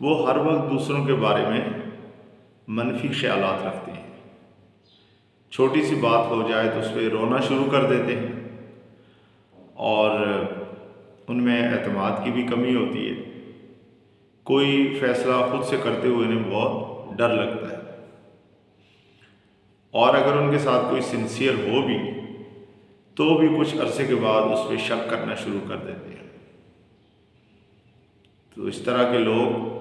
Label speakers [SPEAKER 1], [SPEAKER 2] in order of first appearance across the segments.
[SPEAKER 1] वो हर वक्त दूसरों के बारे में मनफी ख्यालात रखते हैं। छोटी सी बात हो जाए तो उस पर रोना शुरू कर देते हैं और उनमें एतमाद की भी कमी होती है। कोई फैसला खुद से करते हुए इन्हें बहुत डर लगता है, और अगर उनके साथ कोई सिंसियर हो भी तो भी कुछ अरसे के बाद उस पर शक करना शुरू कर देते हैं। तो इस तरह के लोग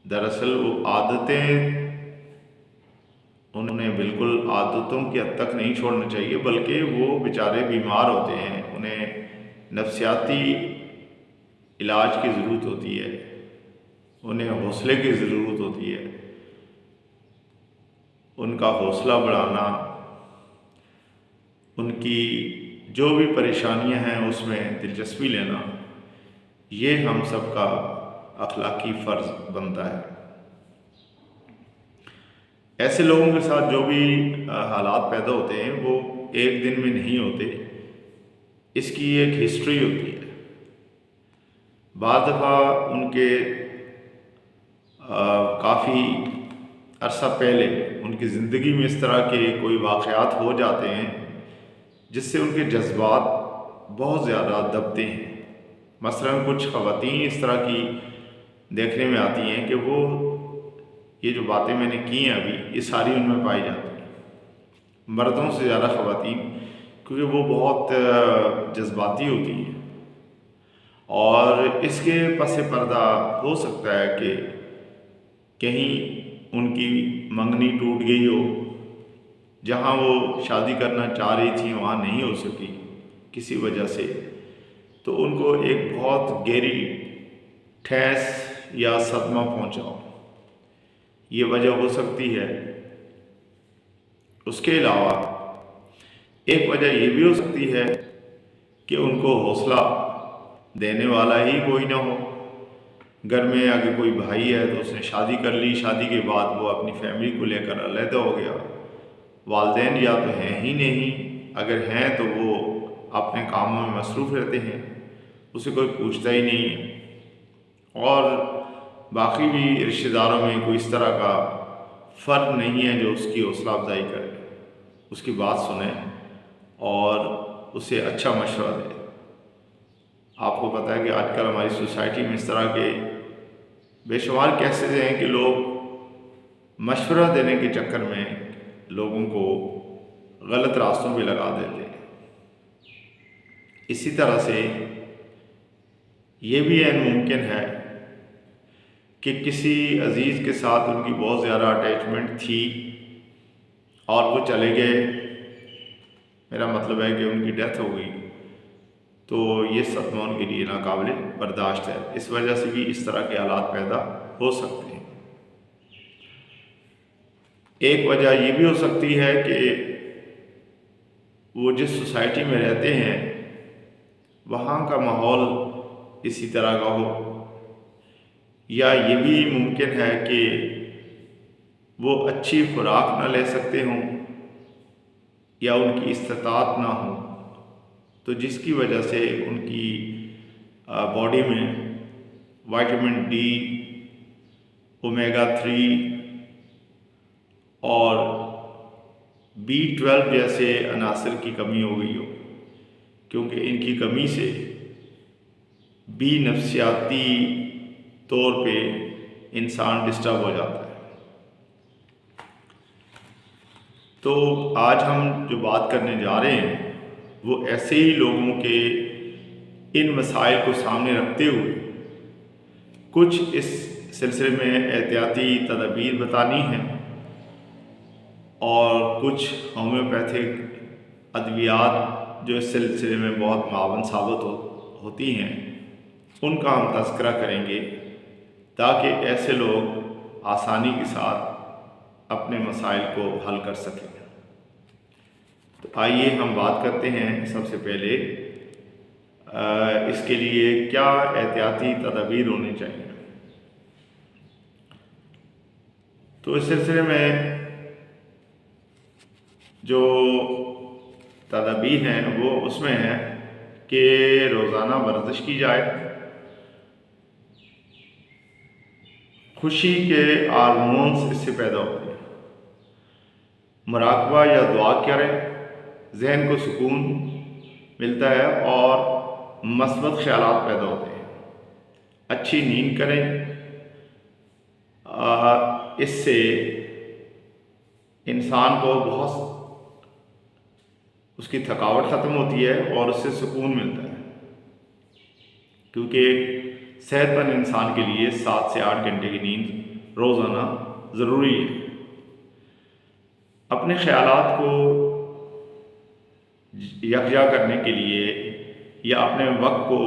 [SPEAKER 1] दरअसल वो आदतें, उन्हें बिल्कुल आदतों की हद तक नहीं छोड़ना चाहिए, बल्कि वो बेचारे बीमार होते हैं, उन्हें नफ्सियाती इलाज की ज़रूरत होती है, उन्हें हौसले की ज़रूरत होती है। उनका हौसला बढ़ाना, उनकी जो भी परेशानियां हैं उसमें दिलचस्पी लेना, ये हम सब का अखलाकी फ़र्ज़ बनता है। ऐसे लोगों के साथ जो भी हालात पैदा होते हैं वो एक दिन में नहीं होते, इसकी एक हिस्ट्री होती है। बाद दफ़ा उनके काफ़ी अरसा पहले उनकी ज़िंदगी में इस तरह के कोई वाक़यात हो जाते हैं जिससे उनके जज्बात बहुत ज़्यादा दबते हैं। मसलन कुछ ख़वातीन इस तरह की देखने में आती हैं कि वो ये जो बातें मैंने की हैं अभी, ये सारी उनमें पाई जाती हैं, मर्दों से ज़्यादा ख़वातीन, क्योंकि वो बहुत जज्बाती होती हैं। और इसके पस पर्दा हो सकता है कि कहीं उनकी मंगनी टूट गई हो, जहाँ वो शादी करना चाह रही थी वहाँ नहीं हो सकी किसी वजह से, तो उनको एक बहुत गहरी ठेस या सदमा पहुँचा हो, ये वजह हो सकती है। उसके अलावा एक वजह ये भी हो सकती है कि उनको हौसला देने वाला ही कोई ना हो। घर में अगर कोई भाई है तो उसने शादी कर ली, शादी के बाद वो अपनी फैमिली को लेकर अलहदा हो गया, वालिदैन या तो हैं ही नहीं, अगर हैं तो वो अपने कामों में मसरूफ़ रहते हैं, उसे कोई पूछता ही नहीं है। और बाकी भी रिश्तेदारों में कोई इस तरह का फ़र्क नहीं है जो उसकी हौसला अफजाई करे, उसकी बात सुने और उसे अच्छा मशवरा दे। आपको पता है कि आजकल हमारी सोसाइटी में इस तरह के बेशुमार केसेस हैं कि लोग मशवरा देने के चक्कर में लोगों को गलत रास्तों पे लगा देते हैं। इसी तरह से ये भी मुमकिन है कि किसी अजीज़ के साथ उनकी बहुत ज़्यादा अटैचमेंट थी और वो चले गए, मेरा मतलब है कि उनकी डेथ हो गई, तो ये सदमा उनके लिए नाकाबिल बर्दाश्त है। इस वजह से भी इस तरह के हालात पैदा हो सकते हैं। एक वजह ये भी हो सकती है कि वो जिस सोसाइटी में रहते हैं वहाँ का माहौल इसी तरह का हो, या ये भी मुमकिन है कि वो अच्छी खुराक ना ले सकते हों या उनकी इस्तात ना हो, तो जिसकी वजह से उनकी बॉडी में विटामिन डी, ओमेगा 3 और B12 जैसे अनासर की कमी हो गई हो, क्योंकि इनकी कमी से भी नफ्सियाती तौर पे इंसान डिस्टर्ब हो जाता है। तो आज हम जो बात करने जा रहे हैं वो ऐसे ही लोगों के इन मसाइल को सामने रखते हुए कुछ इस सिलसिले में एहतियाती तदबीर बतानी है, और कुछ होम्योपैथिक अद्वियात जो इस सिलसिले में बहुत मावन साबित होती हैं उनका हम तज़किरा करेंगे, ताकि ऐसे लोग आसानी के साथ अपने मसाइल को हल कर सकें। तो आइए हम बात करते हैं सबसे पहले इसके लिए क्या एहतियाती तदबीर होनी चाहिए। तो इस सिलसिले में जो तदबीर हैं वो उसमें है कि रोज़ाना वर्जिश की जाए, खुशी के हार्मोन्स इससे पैदा होते हैं। मुराकबा या दुआ करें, जहन को सुकून मिलता है और मस्बत ख्यालात पैदा होते हैं। अच्छी नींद करें, इससे इंसान को बहुत उसकी थकावट ख़त्म होती है और उससे सुकून मिलता है, क्योंकि एक सेहतमंद इंसान के लिए 7 से 8 घंटे की नींद रोज़ाना ज़रूरी है। अपने ख़यालात को यकजा करने के लिए या अपने वक्त को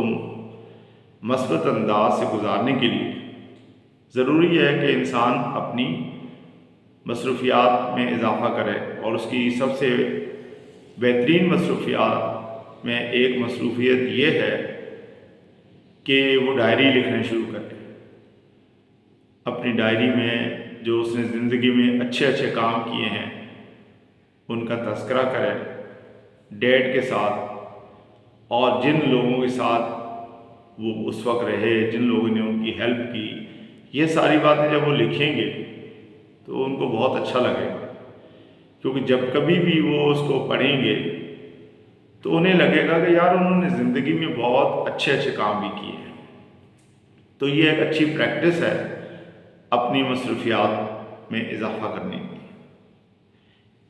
[SPEAKER 1] मस्बत अंदाज से गुजारने के लिए ज़रूरी है कि इंसान अपनी मसरूफियात में इजाफ़ा करे, और उसकी सबसे बेहतरीन मसरूफियात में एक मसरूफियत ये है कि वो डायरी लिखना शुरू करे। अपनी डायरी में जो उसने ज़िंदगी में अच्छे अच्छे काम किए हैं उनका तज़किरा करे डेट के साथ, और जिन लोगों के साथ वो उस वक्त रहे, जिन लोगों ने उनकी हेल्प की, ये सारी बातें जब वो लिखेंगे तो उनको बहुत अच्छा लगेगा, क्योंकि जब कभी भी वो उसको पढ़ेंगे तो उन्हें लगेगा कि यार उन्होंने ज़िंदगी में बहुत अच्छे अच्छे काम भी किए हैं। तो ये एक अच्छी प्रैक्टिस है अपनी मसरूफियात में इजाफ़ा करने की।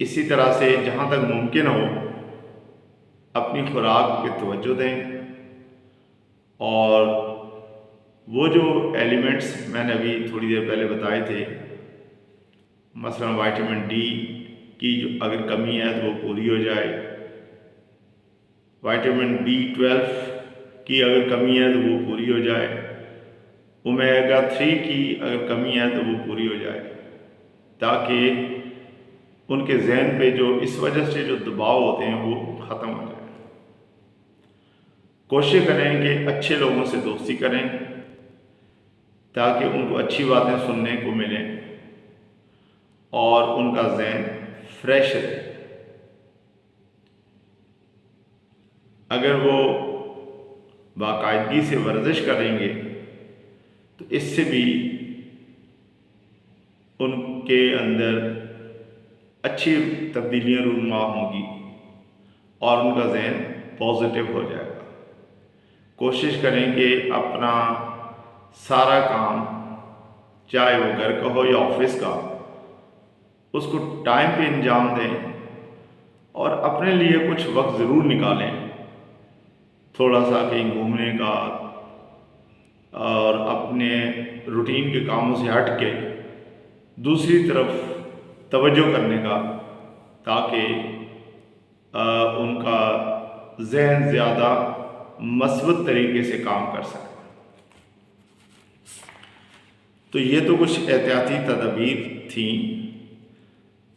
[SPEAKER 1] इसी तरह से जहाँ तक मुमकिन हो अपनी खुराक पे तवज्जो दें, और वो जो एलिमेंट्स मैंने अभी थोड़ी देर पहले बताए थे, मसलन विटामिन डी की जो अगर कमी है तो वो पूरी हो जाए, विटामिन B12 की अगर कमी है तो वो पूरी हो जाए, ओमेगा 3 की अगर कमी है तो वो पूरी हो जाए, ताकि उनके जहन पे जो इस वजह से जो दबाव होते हैं वो ख़त्म हो जाए। कोशिश करें कि अच्छे लोगों से दोस्ती करें ताकि उनको अच्छी बातें सुनने को मिलें और उनका जहन फ्रेश रहे। अगर वो बाकायदगी से वर्जिश करेंगे तो इससे भी उनके अंदर अच्छी तब्दीलियाँ रूनुमा होंगी और उनका जहन पॉजिटिव हो जाएगा। कोशिश करें कि अपना सारा काम, चाहे वो घर का हो या ऑफिस का, उसको टाइम पे अंजाम दें और अपने लिए कुछ वक्त ज़रूर निकालें, थोड़ा सा कहीं घूमने का और अपने रूटीन के कामों से हट के दूसरी तरफ तवज्जो करने का, ताकि उनका जहन ज़्यादा मस्बत तरीके से काम कर सके। तो ये तो कुछ एहतियाती तदबीर थी।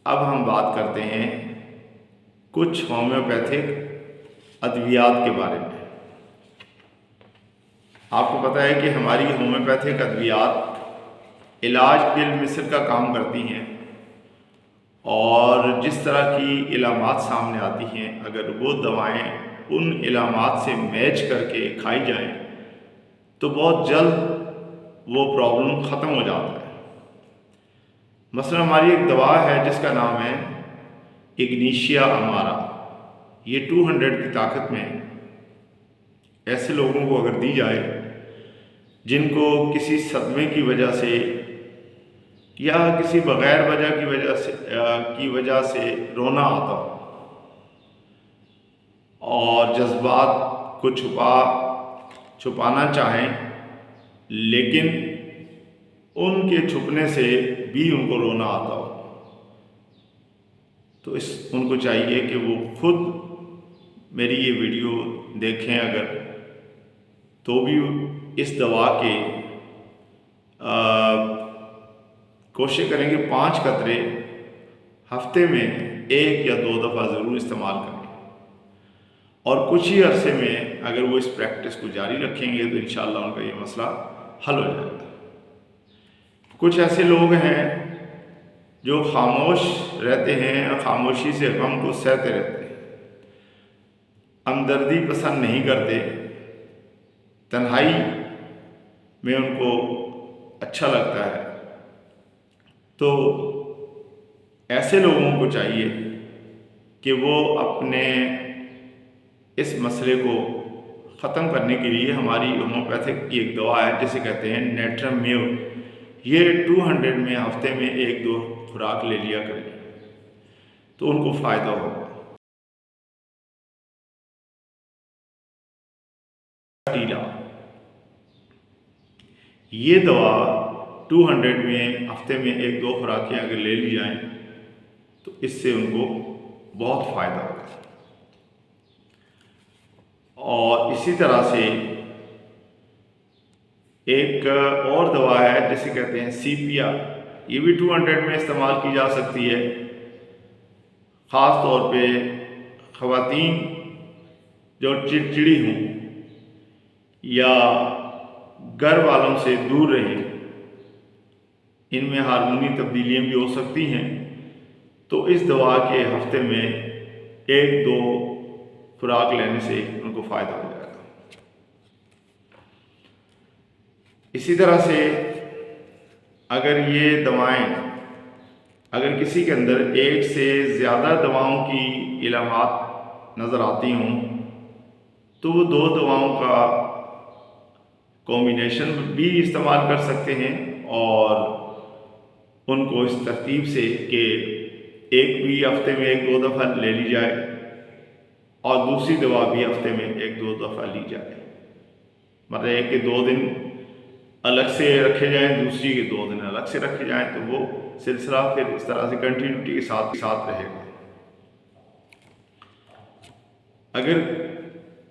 [SPEAKER 1] अब हम बात करते हैं कुछ होम्योपैथिक अद्वियात के बारे में। आपको पता है कि हमारी होम्योपैथिक अद्वियात इलाज बिल मिस्र का काम करती हैं, और जिस तरह की इलामात सामने आती हैं, अगर वो दवाएं उन इलामात से मैच करके खाई जाएं तो बहुत जल्द वो प्रॉब्लम ख़त्म हो जाता है। मसलन हमारी एक दवा है जिसका नाम है इग्निशिया अमारा। ये 200 की ताकत में ऐसे लोगों को अगर दी जाए जिनको किसी सदमे की वजह से या किसी बग़ैर वजह की वजह से रोना आता हो और जज्बात को छुपाना चाहें, लेकिन उनके छुपने से भी उनको रोना आता हो, तो उनको चाहिए कि वो खुद मेरी ये वीडियो देखें अगर, तो भी इस दवा के कोशिश करें कि 5 कतरे हफ्ते में 1 या 2 दफ़ा ज़रूर इस्तेमाल करें, और कुछ ही अरसे में अगर वो इस प्रैक्टिस को जारी रखेंगे तो इंशाअल्लाह उनका ये मसला हल हो जाएगा। कुछ ऐसे लोग हैं जो खामोश रहते हैं, खामोशी से गम को सहते रहते हैं, हमदर्दी पसंद नहीं करते, तन्हाई में उनको अच्छा लगता है, तो ऐसे लोगों को चाहिए कि वो अपने इस मसले को ख़त्म करने के लिए हमारी होम्योपैथिक की एक दवा है जिसे कहते हैं नेट्रम मेयो, ये 200 में हफ्ते में 1-2 खुराक ले लिया करें तो उनको फ़ायदा होगा। टीला, ये दवा 200 में हफ्ते में 1-2 खुराकें अगर ले ली जाएं तो इससे उनको बहुत फ़ायदा होगा। और इसी तरह से एक और दवा है जिसे कहते हैं सीपिया, ये भी 200 में इस्तेमाल की जा सकती है। ख़ास तौर पे ख़वातीन जो चिड़चिड़ी हों या घर वालों से दूर रहें, इनमें हार्मोनी तब्दीलियाँ भी हो सकती हैं, तो इस दवा के हफ्ते में 1-2 खुराक लेने से उनको फ़ायदा हो जाएगा। इसी तरह से अगर ये दवाएं, अगर किसी के अंदर एक से ज़्यादा दवाओं की इलामात नज़र आती हों तो वो 2 दवाओं का कॉम्बिनेशन भी इस्तेमाल कर सकते हैं और उनको इस तरतीब से कि एक भी हफ्ते में 1-2 दफ़ा ले ली जाए और दूसरी दवा भी हफ्ते में 1-2 दफ़ा ली जाए। मतलब एक के 2 दिन अलग से रखे जाएं, दूसरी के 2 दिन अलग से रखे जाएं, तो वो सिलसिला फिर इस तरह से कंटिन्यूटी के साथ रहेगा। अगर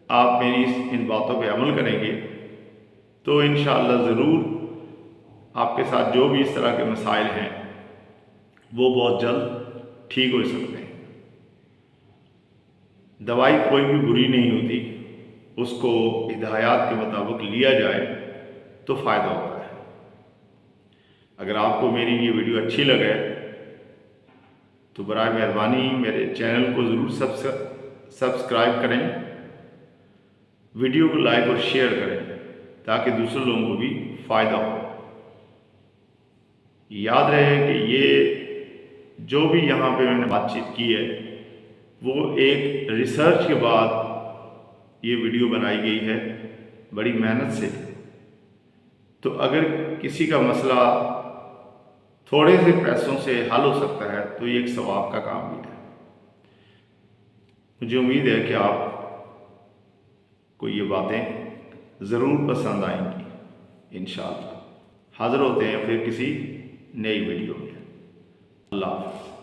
[SPEAKER 1] आप मेरी इन बातों पे अमल करेंगे तो इंशाअल्लाह ज़रूर आपके साथ जो भी इस तरह के मसाइल हैं वो बहुत जल्द ठीक हो सकते हैं। दवाई कोई भी बुरी नहीं होती, उसको हिदायत के मुताबिक लिया जाए तो फ़ायदा होता है। अगर आपको मेरी ये वीडियो अच्छी लगे तो बराए मेहरबानी मेरे चैनल को ज़रूर सब्सक्राइब करें, वीडियो को लाइक और शेयर करें ताकि दूसरे लोगों को भी फ़ायदा हो। याद रहे कि ये जो भी यहाँ पे मैंने बातचीत की है वो एक रिसर्च के बाद ये वीडियो बनाई गई है, बड़ी मेहनत से। तो अगर किसी का मसला थोड़े से पैसों से हल हो सकता है तो ये एक सवाब का काम भी है। मुझे उम्मीद है कि आप को ये बातें ज़रूर पसंद आएंगी। इंशाअल्लाह हाज़िर होते हैं फिर किसी नई वीडियो में। अल्लाह हाफ़िज़।